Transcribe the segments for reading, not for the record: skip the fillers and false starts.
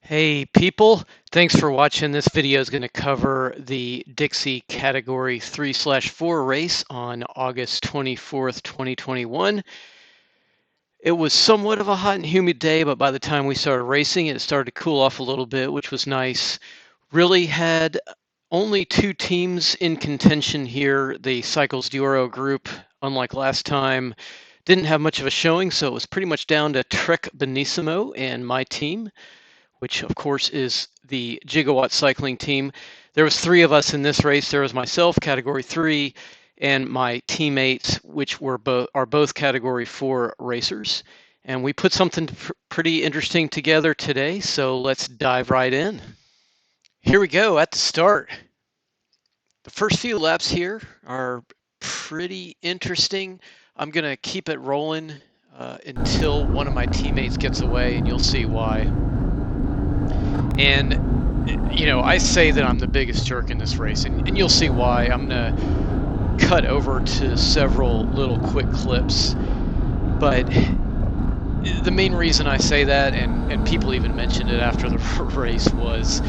Hey people, thanks for watching. This video is going to cover the Dixie Category 3/4 race on August 24th, 2021. It was somewhat of a hot and humid day, but by the time we started racing, it started to cool off a little bit, which was nice. Really had only two teams in contention here. The Cycles Duro group, unlike last time, didn't have much of a showing, so it was pretty much down to Trek Benissimo and my team, which of course is the Jigawatt cycling team. There was three of us in this race. There was myself, Category 3, and my teammates, which are both Category 4 racers. And we put something pretty interesting together today, so let's dive right in. Here we go at the start. The first few laps here are pretty interesting. I'm going to keep it rolling until one of my teammates gets away, and you'll see why. And, you know, I say that I'm the biggest jerk in this race, and you'll see why. I'm going to cut over to several little quick clips. But the main reason I say that, and people even mentioned it after the race, was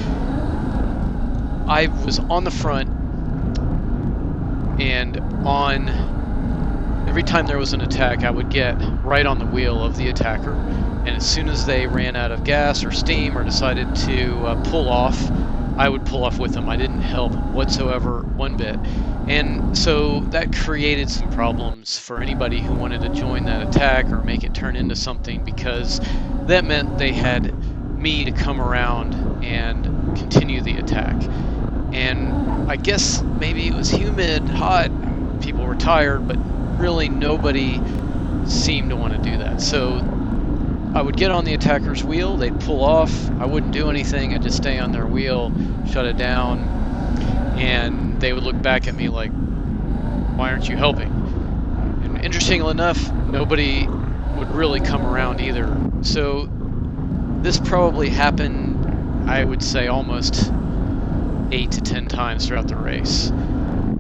I was on the front, and every time there was an attack, I would get right on the wheel of the attacker. And as soon as they ran out of gas or steam or decided to pull off, I would pull off with them. I didn't help whatsoever one bit. And so that created some problems for anybody who wanted to join that attack or make it turn into something, because that meant they had me to come around and continue the attack. And I guess maybe it was humid, hot, people were tired, but really nobody seemed to want to do that. So I would get on the attacker's wheel, they'd pull off, I wouldn't do anything, I'd just stay on their wheel, shut it down, and they would look back at me like, why aren't you helping? And interestingly enough, nobody would really come around either. So this probably happened, I would say, almost 8 to 10 times throughout the race.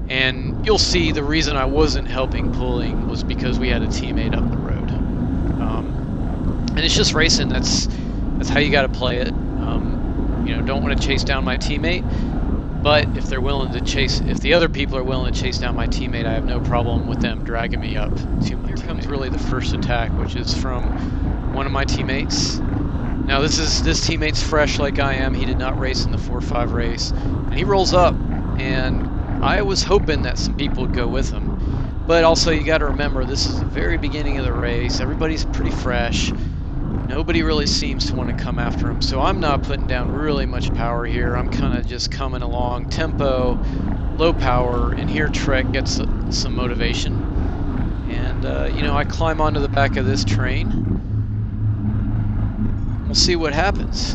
And you'll see the reason I wasn't helping pulling was because we had a teammate up the road. And it's just racing. That's how you got to play it. You know, don't want to chase down my teammate, but if they're willing to chase, if the other people are willing to chase down my teammate, I have no problem with them dragging me up to my. Here comes really the first attack, which is from one of my teammates. Now this teammate's fresh like I am. He did not race in the 4-5 race, and he rolls up, and I was hoping that some people would go with him. But also you got to remember, this is the very beginning of the race. Everybody's pretty fresh. Nobody really seems to want to come after him, so I'm not putting down really much power here. I'm kind of just coming along, tempo, low power, and here Trek gets some motivation. And, you know, I climb onto the back of this train. We'll see what happens.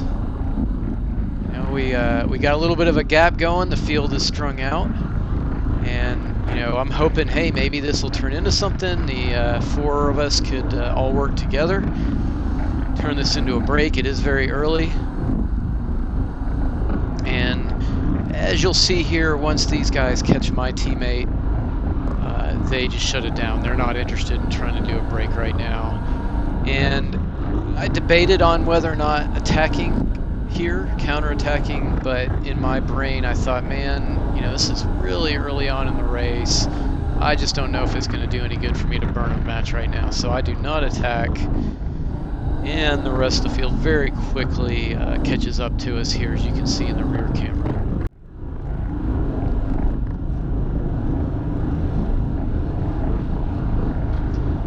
You know, we got a little bit of a gap going. The field is strung out. And, you know, I'm hoping, hey, maybe this will turn into something. The four of us could all work together. Turn this into a break. It is very early. And as you'll see here, once these guys catch my teammate, they just shut it down. They're not interested in trying to do a break right now. And I debated on whether or not attacking here, counter-attacking, but in my brain I thought, man, you know, this is really early on in the race. I just don't know if it's going to do any good for me to burn a match right now, so I do not attack. And the rest of the field very quickly catches up to us here, as you can see in the rear camera.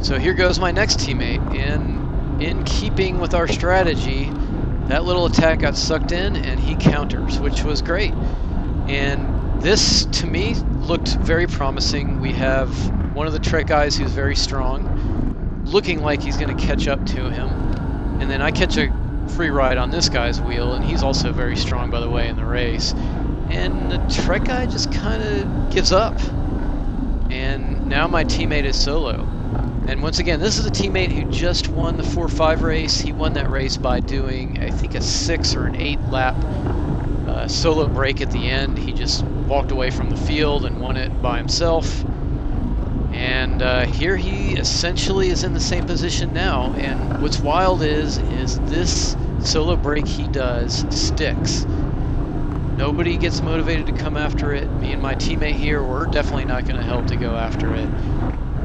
So here goes my next teammate, and in keeping with our strategy, that little attack got sucked in and he counters, which was great. And this, to me, looked very promising. We have one of the Trek guys who's very strong, looking like he's going to catch up to him. And then I catch a free ride on this guy's wheel, and he's also very strong, by the way, in the race. And the Trek guy just kind of gives up. And now my teammate is solo. And once again, this is a teammate who just won the 4-5 race. He won that race by doing, I think, a 6 or an 8 lap solo break at the end. He just walked away from the field and won it by himself. And here he essentially is in the same position now. And what's wild is this solo brake he does sticks. Nobody gets motivated to come after it. Me and my teammate here, we're definitely not going to help to go after it.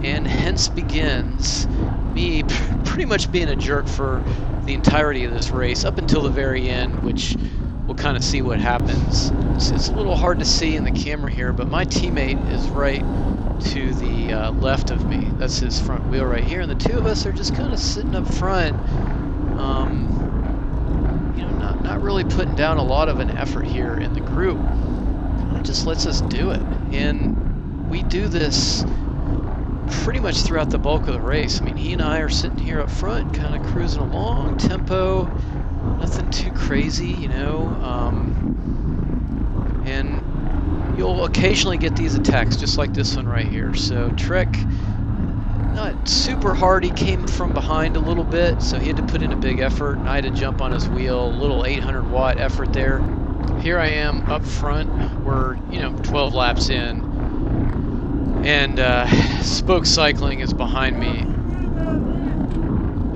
And hence begins me pretty much being a jerk for the entirety of this race up until the very end, which we'll kind of see what happens. It's a little hard to see in the camera here, but my teammate is right to the left of me. That's his front wheel right here, and the two of us are just kind of sitting up front, you know, not really putting down a lot of an effort here in the group. Kind of just lets us do it, and we do this pretty much throughout the bulk of the race. I mean, he and I are sitting here up front, kind of cruising along, tempo, nothing too crazy, you know, and you'll occasionally get these attacks just like this one right here. So Trek, not super hard, he came from behind a little bit, so he had to put in a big effort, and I had to jump on his wheel, a little 800 watt effort there. Here I am up front, we're, you know, 12 laps in, and Spoke Cycling is behind me,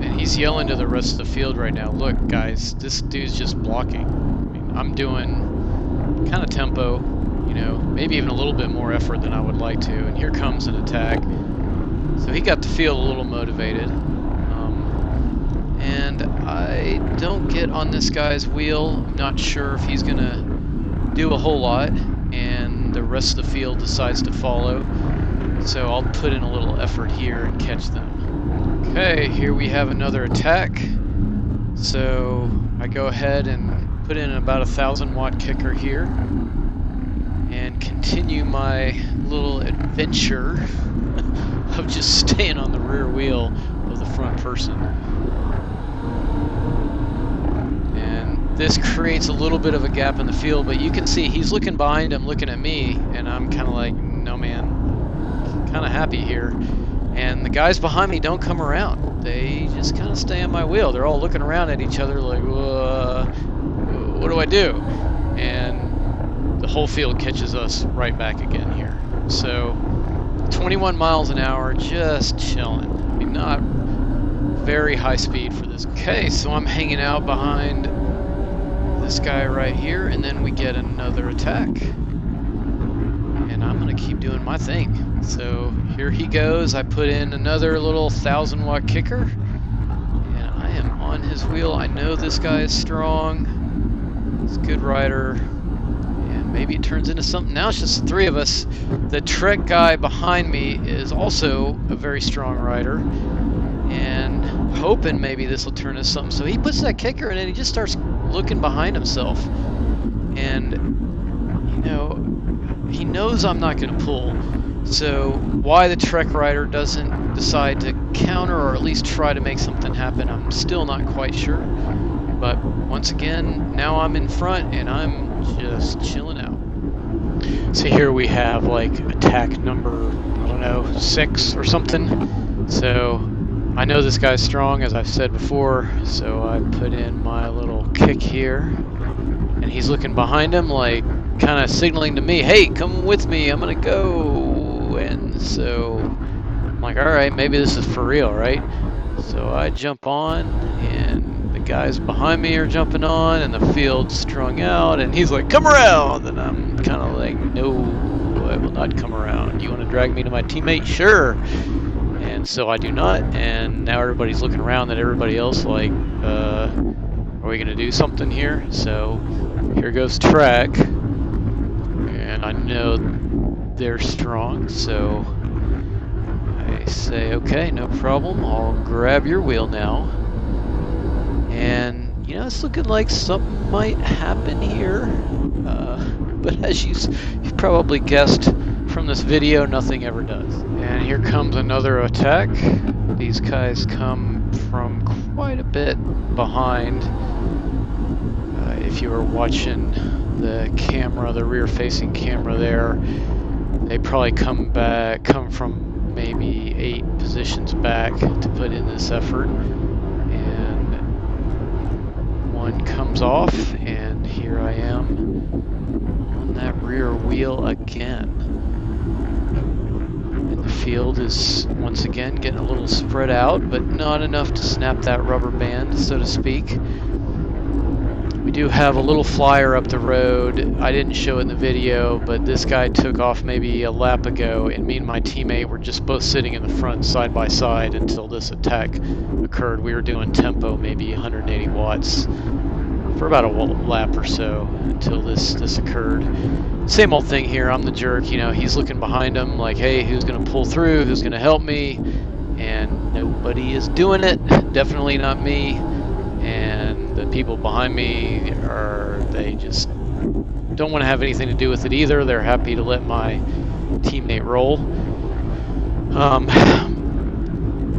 and he's yelling to the rest of the field right now, look guys, this dude's just blocking. I mean, I'm doing kind of tempo, you know, maybe even a little bit more effort than I would like to, and here comes an attack. So he got the field a little motivated, and I don't get on this guy's wheel. I'm not sure if he's gonna do a whole lot, and the rest of the field decides to follow. So I'll put in a little effort here and catch them. Okay, here we have another attack. So I go ahead and put in about 1,000 watt kicker here and continue my little adventure of just staying on the rear wheel of the front person. And this creates a little bit of a gap in the field, but you can see he's looking behind him, looking at me, and I'm kind of like, no man, kind of happy here. And the guys behind me don't come around. They just kind of stay on my wheel. They're all looking around at each other like, what do I do? And the whole field catches us right back again here. So 21 miles an hour, just chilling. I mean, not very high speed for this. Okay, so I'm hanging out behind this guy right here, and then we get another attack. And I'm gonna keep doing my thing. So here he goes. I put in another little 1,000 watt kicker, and I am on his wheel. I know this guy is strong. He's a good rider. Maybe it turns into something. Now it's just the three of us. The Trek guy behind me is also a very strong rider, and hoping maybe this will turn into something. So he puts that kicker in and he just starts looking behind himself, and you know, he knows I'm not going to pull. So why the Trek rider doesn't decide to counter or at least try to make something happen, I'm still not quite sure. But once again, now I'm in front and I'm just chilling out. So here we have like attack number, I don't know, 6 or something. So I know this guy's strong, as I've said before, so I put in my little kick here, and he's looking behind him like kind of signaling to me, hey, come with me, I'm gonna go. And so I'm like, all right, maybe this is for real, right? So I jump on, and the guys behind me are jumping on, and the field's strung out, and he's like, come around, and I'm kind of like, no, I will not come around. You want to drag me to my teammate? Sure. And so I do not, and now everybody's looking around at everybody else like, are we gonna do something here? So here goes Trek, and I know they're strong, so I say, okay, no problem, I'll grab your wheel now. And, you know, it's looking like something might happen here. But as you probably guessed from this video, nothing ever does. And here comes another attack. These guys come from quite a bit behind. If you were watching the camera, the rear-facing camera there, they probably come from maybe 8 positions back to put in this effort. One comes off, and here I am on that rear wheel again. And the field is once again getting a little spread out, but not enough to snap that rubber band, so to speak. We do have a little flyer up the road. I didn't show it in the video, but this guy took off maybe a lap ago, and me and my teammate were just both sitting in the front side by side until this attack occurred. We were doing tempo, maybe 180 watts, for about a lap or so until this occurred. Same old thing here. I'm the jerk. You know, he's looking behind him like, hey, who's going to pull through? Who's going to help me? And nobody is doing it. Definitely not me. And the people behind me they just don't want to have anything to do with it either. They're happy to let my teammate roll.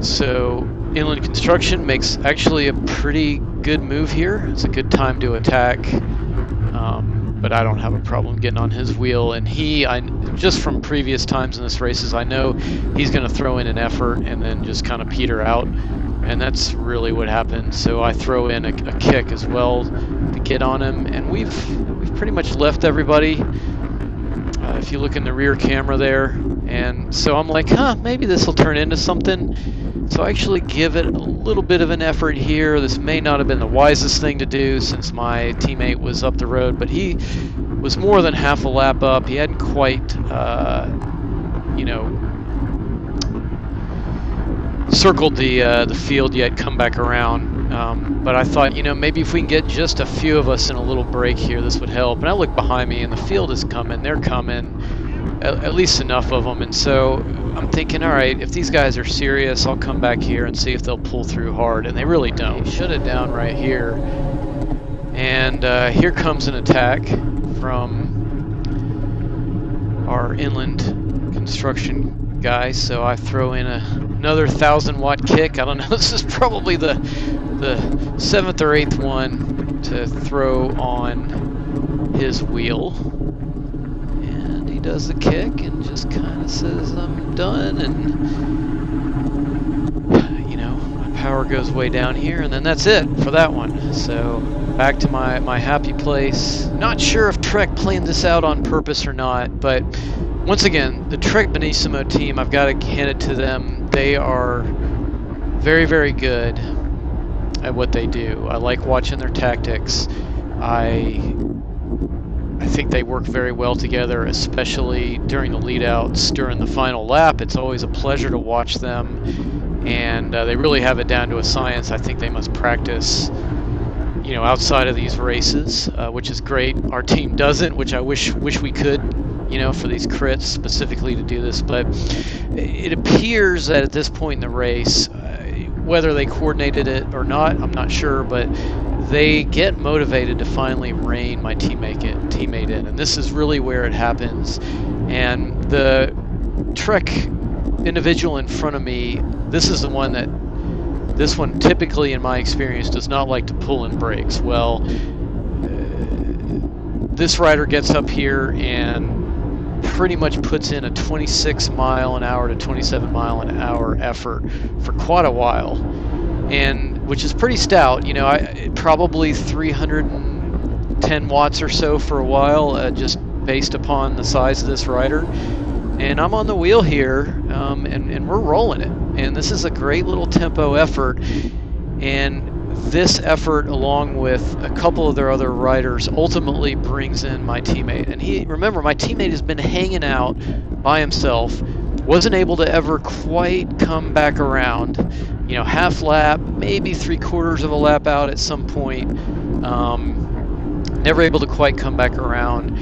So inland construction makes actually a pretty good move here. It's a good time to attack, but I don't have a problem getting on his wheel. And just from previous times in this races, I know he's going to throw in an effort and then just kind of peter out. And that's really what happened. So I throw in a kick as well to get on him, and we've pretty much left everybody. If you look in the rear camera there, and so I'm like, maybe this will turn into something. So I actually give it a little bit of an effort here. This may not have been the wisest thing to do since my teammate was up the road, but he was more than half a lap up. He hadn't quite, circled the field yet, come back around. But I thought, maybe if we can get just a few of us in a little break here, this would help. And I look behind me, and the field is coming. They're coming, at least enough of them. And so I'm thinking, all right, if these guys are serious, I'll come back here and see if they'll pull through hard. And they really don't. Shut it down right here. And here comes an attack from our inland construction guy. So I throw in another 1,000-watt kick. I don't know, this is probably the 7th or 8th one to throw on his wheel. And he does the kick and just kind of says, I'm done. And, my power goes way down here. And then that's it for that one. So back to my happy place. Not sure if Trek planned this out on purpose or not, but once again, the Trek Benissimo team, I've got to hand it to them. They are very, very good at what they do. I like watching their tactics. I think they work very well together, especially during the lead-outs, during the final lap. It's always a pleasure to watch them, and they really have it down to a science. I think they must practice, outside of these races, which is great. Our team doesn't, which I wish we could, for these crits specifically to do this. But it appears that at this point in the race, whether they coordinated it or not, I'm not sure, but they get motivated to finally rein my teammate in. And this is really where it happens. And the Trek individual in front of me, this one typically, in my experience, does not like to pull in brakes. Well, this rider gets up here and pretty much puts in a 26 mile an hour to 27 mile an hour effort for quite a while, and which is pretty stout. Probably 310 watts or so for a while, just based upon the size of this rider. And I'm on the wheel here, and we're rolling it. And this is a great little tempo effort. And this effort, along with a couple of their other riders, ultimately brings in my teammate. And remember, my teammate has been hanging out by himself, wasn't able to ever quite come back around. Half lap, maybe 3/4 of a lap out at some point. Never able to quite come back around.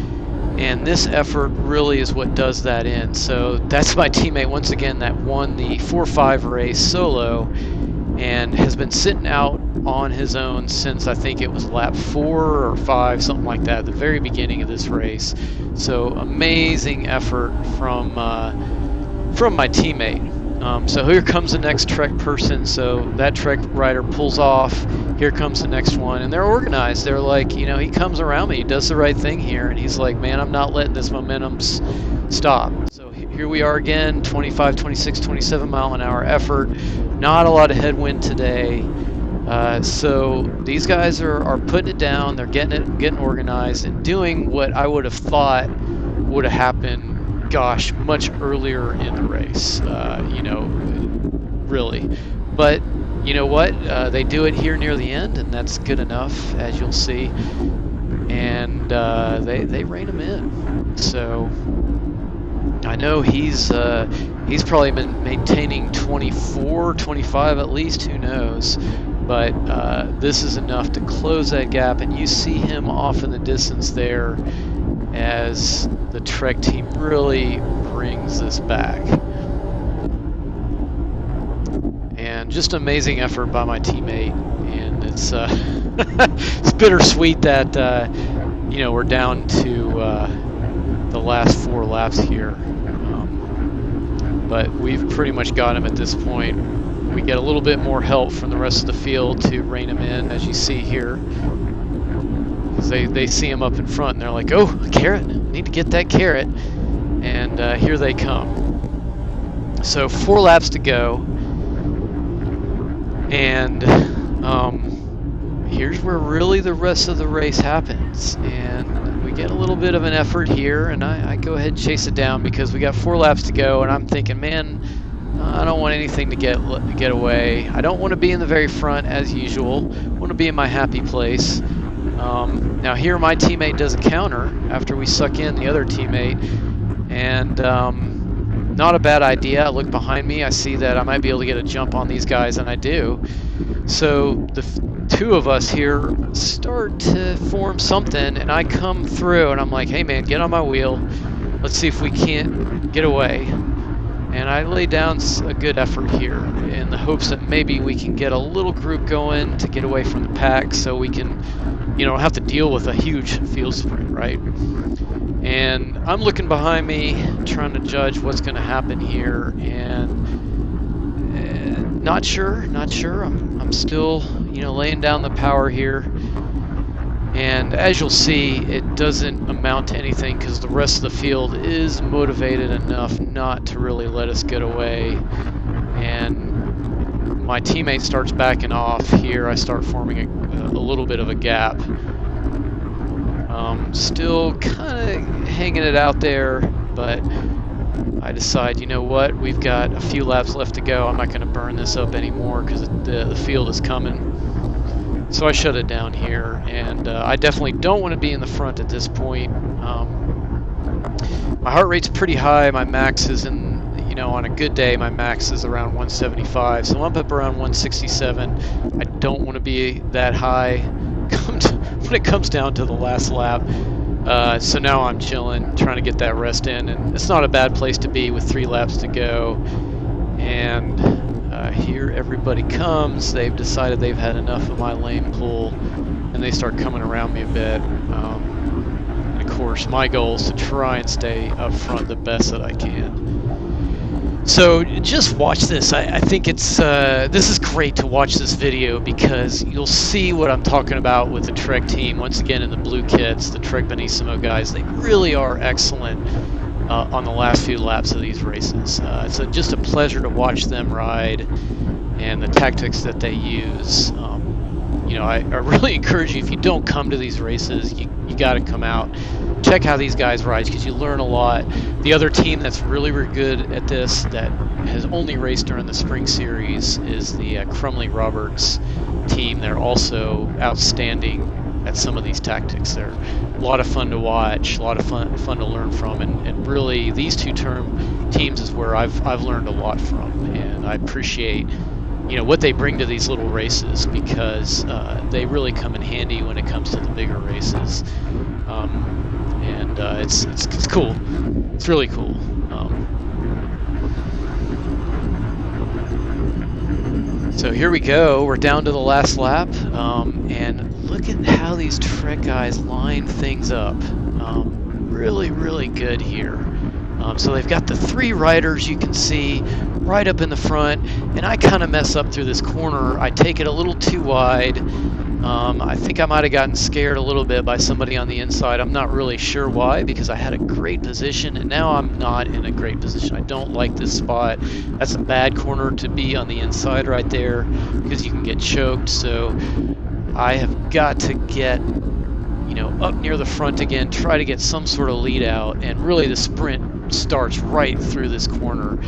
And this effort really is what does that in. So that's my teammate, once again, that won the 4-5 race solo and has been sitting out on his own since I think it was lap 4 or 5, something like that, the very beginning of this race. So amazing effort from my teammate. So here comes the next Trek person. So that Trek rider pulls off. Here comes the next one, and they're organized. They're like, he comes around me, he does the right thing here, and he's like, man, I'm not letting this momentum stop. So here we are again, 25, 26, 27 mile an hour effort. Not a lot of headwind today. So these guys are putting it down. They're getting organized and doing what I would have thought would have happened, gosh, much earlier in the race. Really. But you know what? They do it here near the end, and that's good enough, as you'll see. And they rein him in. So I know he's probably been maintaining 24, 25 at least, who knows. But this is enough to close that gap, and you see him off in the distance there as the Trek team really brings this back. And just an amazing effort by my teammate, and it's it's bittersweet that you know, we're down to the last 4 laps here, but we've pretty much got him at this point. We get a little bit more help from the rest of the field to rein him in, as you see here. They see him up in front, and they're like, "Oh, a carrot! Need to get that carrot!" And here they come. So 4 laps to go, and here's where really the rest of the race happens. And we get a little bit of an effort here, and I go ahead and chase it down because we got 4 laps to go, and I'm thinking, man, I don't want anything to get away. I don't want to be in the very front as usual. I want to be in my happy place. Now here my teammate does a counter after we suck in the other teammate, and not a bad idea. I look behind me, I see that I might be able to get a jump on these guys, and I do. So the 2 of us here start to form something, and I come through, and I'm like, hey man, get on my wheel. Let's see if we can't get away. And I lay down a good effort here in the hopes that maybe we can get a little group going to get away from the pack, so we can, you know, have to deal with a huge field sprint, right? And I'm looking behind me, trying to judge what's going to happen here, and not sure. I'm still, you know, laying down the power here. And as you'll see, it doesn't amount to anything because the rest of the field is motivated enough not to really let us get away. And my teammate starts backing off here. I start forming a little bit of a gap. Still kind of hanging it out there, but I decide, you know what, we've got a few laps left to go. I'm not going to burn this up anymore because the field is coming. So I shut it down here, and I definitely don't want to be in the front at this point. My heart rate's pretty high. My max is you know, on a good day, my max is around 175, so I'm up around 167. I don't want to be that high when it comes down to the last lap. So now I'm chilling, trying to get that rest in, and it's not a bad place to be with 3 laps to go. And here everybody comes. They've decided they've had enough of my lane pull, and they start coming around me a bit. And of course, my goal is to try and stay up front the best that I can. So just watch this. I think it's this is great to watch this video because you'll see what I'm talking about with the Trek team. Once again, in the blue kits, the Trek Benissimo guys, they really are excellent on the last few laps of these races. It's just a pleasure to watch them ride and the tactics that they use. You know, I really encourage you, if you don't come to these races, you got to come out. Check how these guys ride because you learn a lot. The other team that's really, really good at this, that has only raced during the spring series, is the Crumley Roberts team. They're also outstanding at some of these tactics. They're a lot of fun to watch, a lot of fun to learn from, and really these 2 teams is where I've learned a lot from, and I appreciate, you know, what they bring to these little races because they really come in handy when it comes to the bigger races. And it's cool. It's really cool. So here we go. We're down to the last lap, and look at how these Trek guys line things up. Really, really good here. So they've got the 3 riders you can see right up in the front, and I kind of mess up through this corner. I take it a little too wide. I think I might have gotten scared a little bit by somebody on the inside. I'm not really sure why, because I had a great position, and now I'm not in a great position. I don't like this spot. That's a bad corner to be on the inside right there, because you can get choked. So I have got to get, you know, up near the front again, try to get some sort of lead out, and really the sprint starts right through this corner.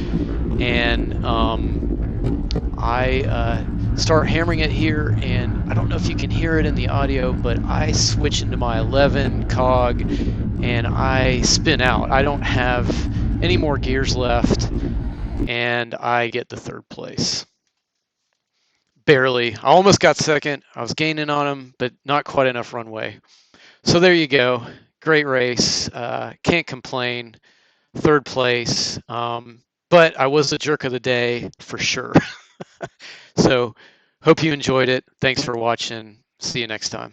And I start hammering it here, and I don't know if you can hear it in the audio, but I switch into my 11 cog and I spin out. I don't have any more gears left, and I get the third place. Barely. I almost got second. I was gaining on him, but not quite enough runway. So there you go. Great race. Can't complain. Third place. But I was the jerk of the day for sure. So hope you enjoyed it. Thanks for watching. See you next time.